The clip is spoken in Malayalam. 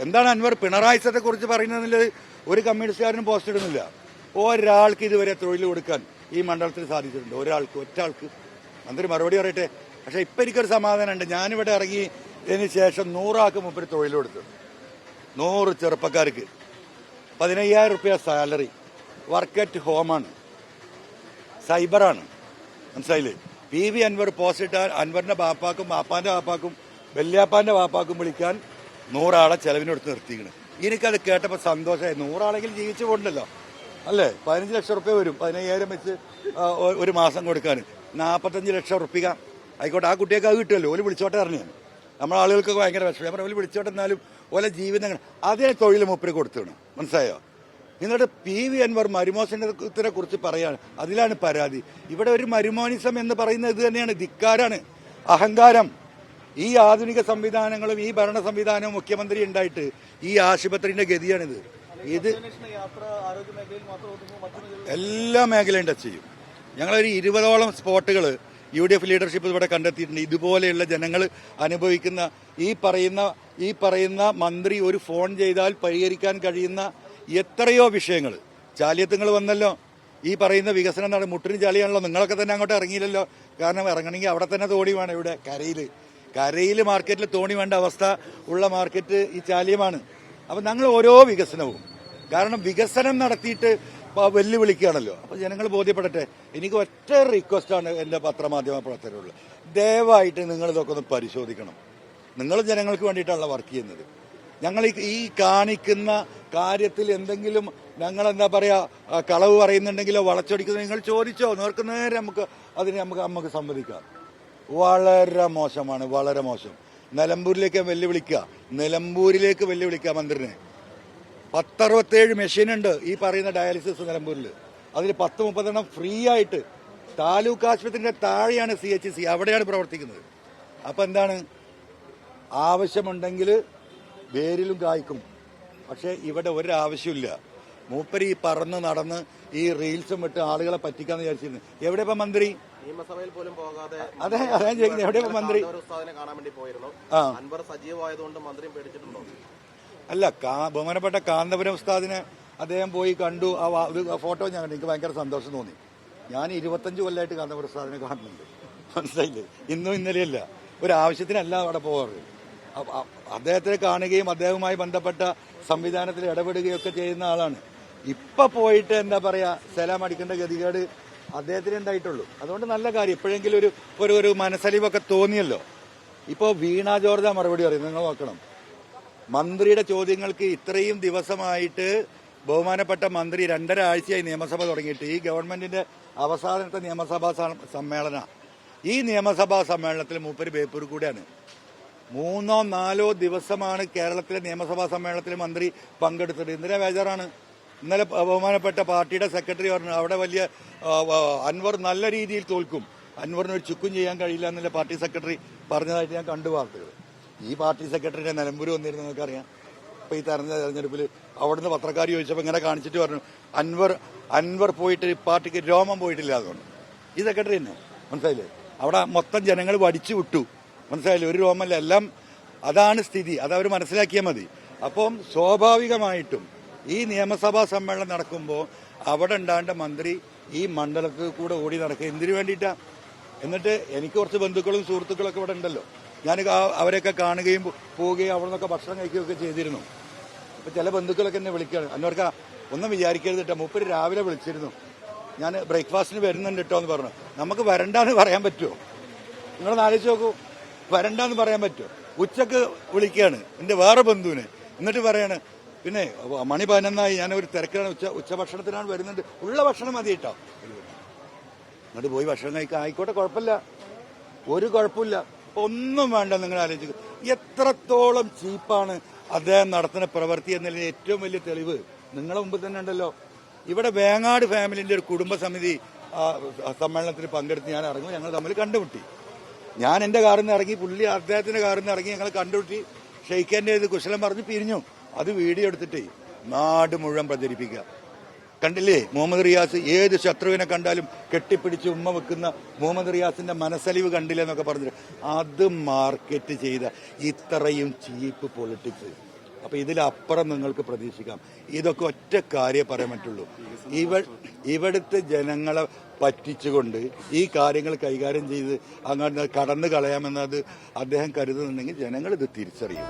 എന്താണ് അൻവർ പിണറായി സത്തെ കുറിച്ച് പറയുന്നതിൽ ഒരു കമ്മ്യൂണിസ്റ്റുകാരനും പോസ്റ്റ് ഇടുന്നില്ല. ഒരാൾക്ക് ഇതുവരെ തൊഴിൽ കൊടുക്കാൻ ഈ മണ്ഡലത്തിൽ സാധിച്ചിട്ടുണ്ട്. ഒറ്റാൾക്ക്. മന്ത്രി മറുപടി പറയട്ടെ. പക്ഷെ ഇപ്പം എനിക്കൊരു സമാധാനമുണ്ട്. ഞാനിവിടെ ഇറങ്ങിയതിന് ശേഷം 100 ആൾക്ക് മുമ്പിൽ തൊഴിൽ കൊടുത്തു. 100 ചെറുപ്പക്കാർക്ക് 15,000 രൂപ സാലറി. വർക്ക് അറ്റ് ഹോമാണ്, സൈബറാണ്. മനസ്സിലായില്ലേ? PV അൻവർ പോസ്റ്റ് ഇട്ടാൽ അൻവറിന്റെ ബാപ്പാക്കും ബാപ്പാന്റെ ബാപ്പാക്കും വല്യാപ്പാന്റെ ബാപ്പാക്കും വിളിക്കാൻ 100 ആളെ ചെലവിനെടുത്ത് നിർത്തിക്കണം. എനിക്കത് കേട്ടപ്പോൾ സന്തോഷമായി. 100 ആളെങ്കിലും ജീവിച്ചു പോകണ്ടല്ലോ അല്ലേ? 15 ലക്ഷം റുപ്യ വരും. 15,000 വെച്ച് ഒരു മാസം കൊടുക്കാൻ 45 ലക്ഷം റുപ്യ ആയിക്കോട്ടെ. ആ കുട്ടിയൊക്കെ അത് കിട്ടുമല്ലോ. ഓല് വിളിച്ചോട്ടെ അറിഞ്ഞു. നമ്മളെ ആളുകൾക്കൊക്കെ ഭയങ്കര വിഷമം. ഓല് വിളിച്ചോട്ടെ എന്നാലും ഓലെ ജീവിതങ്ങൾ അതേ തൊഴിൽ മൂപ്പര് കൊടുത്തു. മനസ്സിലായോ? എന്നിട്ട് PV അൻവർ മരുമോശനത്തിനെ കുറിച്ച് പറയാണ്. അതിലാണ് പരാതി. ഇവിടെ ഒരു മരുമോനിസം എന്ന് പറയുന്നത് ഇത് തന്നെയാണ്. ധിക്കാരാണ്, അഹങ്കാരം. ഈ ആധുനിക സംവിധാനങ്ങളും ഈ ഭരണ സംവിധാനവും മുഖ്യമന്ത്രി ഉണ്ടായിട്ട് ഈ ആശുപത്രിന്റെ ഗതിയാണിത്. ഇത് എല്ലാ മേഖലയും ടച്ച് ചെയ്യും. ഞങ്ങളൊരു 20ഓളം സ്പോട്ടുകൾ UDF ലീഡർഷിപ്പ് ഇവിടെ കണ്ടെത്തിയിട്ടുണ്ട്. ഇതുപോലെയുള്ള ജനങ്ങൾ അനുഭവിക്കുന്ന ഈ പറയുന്ന മന്ത്രി ഒരു ഫോൺ ചെയ്താൽ പരിഹരിക്കാൻ കഴിയുന്ന എത്രയോ വിഷയങ്ങൾ. ചാലിയത്തുങ്ങൾ വന്നല്ലോ. ഈ പറയുന്ന വികസനം മുട്ടിന് ചാലിയാണല്ലോ. നിങ്ങളൊക്കെ തന്നെ അങ്ങോട്ട് ഇറങ്ങിയില്ലല്ലോ. കാരണം ഇറങ്ങണമെങ്കിൽ അവിടെ തന്നെ തോണി വേണം. ഇവിടെ കരയിൽ മാർക്കറ്റിൽ തോണി വേണ്ട അവസ്ഥ ഉള്ള മാർക്കറ്റ് ഈ ചാലിയമാണ്. അപ്പം ഞങ്ങൾ ഓരോ വികസനവും, കാരണം വികസനം നടത്തിയിട്ട് വെല്ലുവിളിക്കുകയാണല്ലോ. അപ്പോൾ ജനങ്ങൾ ബോധ്യപ്പെടട്ടെ. എനിക്ക് ഒറ്റ റിക്വസ്റ്റാണ് എൻ്റെ പത്രമാധ്യമ പ്രവർത്തകരോട്. ദയവായിട്ട് നിങ്ങൾ ഇതൊക്കെ ഒന്ന് പരിശോധിക്കണം. നിങ്ങൾ ജനങ്ങൾക്ക് വേണ്ടിയിട്ടാണല്ലോ വർക്ക് ചെയ്യുന്നത്. ഞങ്ങൾ ഈ കാണിക്കുന്ന കാര്യത്തിൽ എന്തെങ്കിലും ഞങ്ങൾ എന്താ പറയുക കളവ് പറയുന്നുണ്ടെങ്കിലോ വളച്ചൊടിക്കുന്നോ നിങ്ങൾ ചോദിച്ചോ. നേർക്ക് നേരെ നമുക്ക് സംവദിക്കാം. വളരെ മോശമാണ്, വളരെ മോശം. നിലമ്പൂരിലേക്ക് വെല്ലുവിളിക്കുക മന്ത്രിനെ. 10-67 മെഷീനുണ്ട് ഈ പറയുന്ന ഡയാലിസിസ് നിലമ്പൂരിൽ. അതിൽ 10-30 ഫ്രീ ആയിട്ട് താലൂക്ക് ആശുപത്രിന്റെ താഴെയാണ് CHC, അവിടെയാണ് പ്രവർത്തിക്കുന്നത്. അപ്പം എന്താണ്, ആവശ്യമുണ്ടെങ്കിൽ വേരിലും കായ്ക്കും. പക്ഷെ ഇവിടെ ഒരാവശ്യമില്ല. മൂപ്പര് ഈ പറന്ന് നടന്ന് ഈ റീൽസും ഇട്ട് ആളുകളെ പറ്റിക്കാന്ന് വിചാരിച്ചിരുന്നു. എവിടെ ഇപ്പം മന്ത്രി? നിയമസഭയിൽ പോലും പോകാതെ അതെ ചോദിക്കുന്നത്. എവിടെ ഇപ്പം മന്ത്രി? കാണാൻ വേണ്ടി പോയിരുന്നു. അൻവർ സജീവമായതുകൊണ്ട് മന്ത്രിയും പേടിച്ചിട്ടുണ്ടോ? അല്ല, ബഹുമാനപ്പെട്ട കാന്തപുരം ഉസ്താദിനെ അദ്ദേഹം പോയി കണ്ടു. ആ ഫോട്ടോ ഞാൻ കണ്ടു. എനിക്ക് ഭയങ്കര സന്തോഷം തോന്നി. ഞാൻ 25 കൊല്ലമായിട്ട് കാന്തപുരം ഉസ്താദിനെ കാണുന്നുണ്ട്. മനസ്സിലായില്ലേ? ഇന്നും ഇന്നലെയല്ല. ഒരു ആവശ്യത്തിനല്ല അവിടെ പോകാറ്. അദ്ദേഹത്തെ കാണുകയും അദ്ദേഹവുമായി ബന്ധപ്പെട്ട സംവിധാനത്തിൽ ഇടപെടുകയൊക്കെ ചെയ്യുന്ന ആളാണ്. ഇപ്പൊ പോയിട്ട് എന്താ പറയാ സലാം അടിക്കേണ്ട ഗതികേട് അദ്ദേഹത്തിന് ഉണ്ടായിട്ടുള്ളൂ. അതുകൊണ്ട് നല്ല കാര്യം. എപ്പോഴെങ്കിലും ഒരു മനസ്സലിവൊക്കെ തോന്നിയല്ലോ. ഇപ്പോ വീണ ജോർജ മറുപടി പറയും. നിങ്ങൾ നോക്കണം, മന്ത്രിയുടെ ചോദ്യങ്ങൾക്ക് ഇത്രയും ദിവസമായിട്ട് ബഹുമാനപ്പെട്ട മന്ത്രി 2.5 ആഴ്ചയായി നിയമസഭ തുടങ്ങിയിട്ട്. ഈ ഗവൺമെന്റിന്റെ അവസാനത്തെ നിയമസഭാ സമ്മേളന. ഈ നിയമസഭാ സമ്മേളനത്തിൽ മൂപ്പര് ബേപ്പൂർ കൂടെയാണ്. 3-4 ദിവസമാണ് കേരളത്തിലെ നിയമസഭാ സമ്മേളനത്തിൽ മന്ത്രി പങ്കെടുത്തത്. എന്തിനാ ബേജാറാണ്? ഇന്നലെ ബഹുമാനപ്പെട്ട പാർട്ടിയുടെ സെക്രട്ടറി പറഞ്ഞു അവിടെ വലിയ അൻവർ നല്ല രീതിയിൽ തോൽക്കും, അൻവറിന് ഒരു ചുക്കും ചെയ്യാൻ കഴിയില്ല എന്നുള്ള പാർട്ടി സെക്രട്ടറി പറഞ്ഞതായിട്ട് ഞാൻ കണ്ടു വാർത്തകൾ. ഈ പാർട്ടി സെക്രട്ടറിയുടെ നിലമ്പൂർ വന്നിരുന്നു നിങ്ങൾക്കറിയാം. ഇപ്പൊ ഈ തെരഞ്ഞെടുപ്പിൽ അവിടുന്ന് പത്രക്കാർ ചോദിച്ചപ്പോൾ ഇങ്ങനെ കാണിച്ചിട്ട് പറഞ്ഞു അൻവർ പോയിട്ട് പാർട്ടിക്ക് രോമം പോയിട്ടില്ല. അതുകൊണ്ട് ഈ സെക്രട്ടറി തന്നെ. മനസ്സിലായില്ലേ? അവിടെ മൊത്തം ജനങ്ങൾ വടിച്ചു വിട്ടു. മനസ്സിലായില്ലേ? ഒരു രോമല്ല, എല്ലാം അതാണ് സ്ഥിതി. അതവർ മനസ്സിലാക്കിയാൽ മതി. അപ്പം സ്വാഭാവികമായിട്ടും ഈ നിയമസഭാ സമ്മേളനം നടക്കുമ്പോൾ അവിടെ ഉണ്ടാകേണ്ട മന്ത്രി ഈ മണ്ഡലത്തിൽ കൂടെ ഓടി നടക്കുക എന്തിനു വേണ്ടിയിട്ടാ? എന്നിട്ട് എനിക്ക് കുറച്ച് ബന്ധുക്കളും സുഹൃത്തുക്കളൊക്കെ ഇവിടെ ഉണ്ടല്ലോ. ഞാൻ അവരെയൊക്കെ കാണുകയും പോവുകയും അവിടെ നിന്നൊക്കെ ഭക്ഷണം കഴിക്കുകയൊക്കെ ചെയ്തിരുന്നു. അപ്പം ചില ബന്ധുക്കളൊക്കെ എന്നെ വിളിക്കുകയാണ്. അന്നവർക്ക് ഒന്നും വിചാരിക്കരുത് കേട്ടോ, മൂപ്പര് രാവിലെ വിളിച്ചിരുന്നു, ഞാൻ ബ്രേക്ക്ഫാസ്റ്റിന് വരുന്നുണ്ട് കേട്ടോ എന്ന് പറഞ്ഞു. നമുക്ക് വരണ്ടാന്ന് പറയാൻ പറ്റുമോ? നിങ്ങളൊന്ന് ആലോചിച്ച് നോക്കൂ, വരണ്ടാന്ന് പറയാൻ പറ്റുമോ? ഉച്ചക്ക് വിളിക്കുകയാണ് എൻ്റെ വേറെ ബന്ധുവിനെ. എന്നിട്ട് പറയാണ് പിന്നെ മണി 11 ഞാനൊരു തിരക്കിലാണ്, ഉച്ചഭക്ഷണത്തിനാണ് വരുന്നുണ്ട്, ഉള്ള ഭക്ഷണം മതി കേട്ടോ. എന്നിട്ട് പോയി ഭക്ഷണം കഴിക്കാൻ. ആയിക്കോട്ടെ, കുഴപ്പമില്ല, ഒരു കുഴപ്പമില്ല, ഒന്നും വേണ്ട. നിങ്ങൾ ആലോചിക്കുക എത്രത്തോളം ചീപ്പാണ് അദ്ദേഹം നടത്തുന്ന പ്രവൃത്തി എന്നതിന് ഏറ്റവും വലിയ തെളിവ് നിങ്ങളെ മുമ്പ് തന്നെ ഉണ്ടല്ലോ. ഇവിടെ വേങ്ങാട് ഫാമിലിന്റെ ഒരു കുടുംബസമിതി സമ്മേളനത്തിൽ പങ്കെടുത്ത് ഞാൻ ഇറങ്ങും. ഞങ്ങൾ തമ്മിൽ കണ്ടുമുട്ടി. ഞാൻ എന്റെ കാറിൽ നിന്ന് ഇറങ്ങി, പുള്ളി അദ്ദേഹത്തിന്റെ കാറിൽ നിന്ന് ഇറങ്ങി, ഞങ്ങൾ കണ്ടുമുട്ടി, ഷെയ്ഖാന്റെ ഇത് കുശലം പറഞ്ഞ് പിരിഞ്ഞു. അത് വീഡിയോ എടുത്തിട്ടേ നാട് മുഴുവൻ പ്രചരിപ്പിക്കുക. കണ്ടില്ലേ മുഹമ്മദ് റിയാസ്? ഏത് ശത്രുവിനെ കണ്ടാലും കെട്ടിപ്പിടിച്ച് ഉമ്മ വെക്കുന്ന മുഹമ്മദ് റിയാസിന്റെ മനസ്സലിവ് കണ്ടില്ല എന്നൊക്കെ പറഞ്ഞിട്ട് അത് മാർക്കറ്റ് ചെയ്ത ഇത്രയും ചീപ്പ് പൊളിറ്റിക്സ് അപ്പൊ ഇതിലപ്പുറം നിങ്ങൾക്ക് പ്രതീക്ഷിക്കാം. ഇതൊക്കെ ഒറ്റ കാര്യം പറയാൻ പറ്റുള്ളൂ. ഇവിടുത്തെ ജനങ്ങളെ പറ്റിച്ചുകൊണ്ട് ഈ കാര്യങ്ങൾ കൈകാര്യം ചെയ്ത് അങ്ങോട്ട് കടന്നു കളയാമെന്നത് അദ്ദേഹം കരുതുന്നുണ്ടെങ്കിൽ ജനങ്ങൾ ഇത് തിരിച്ചറിയും.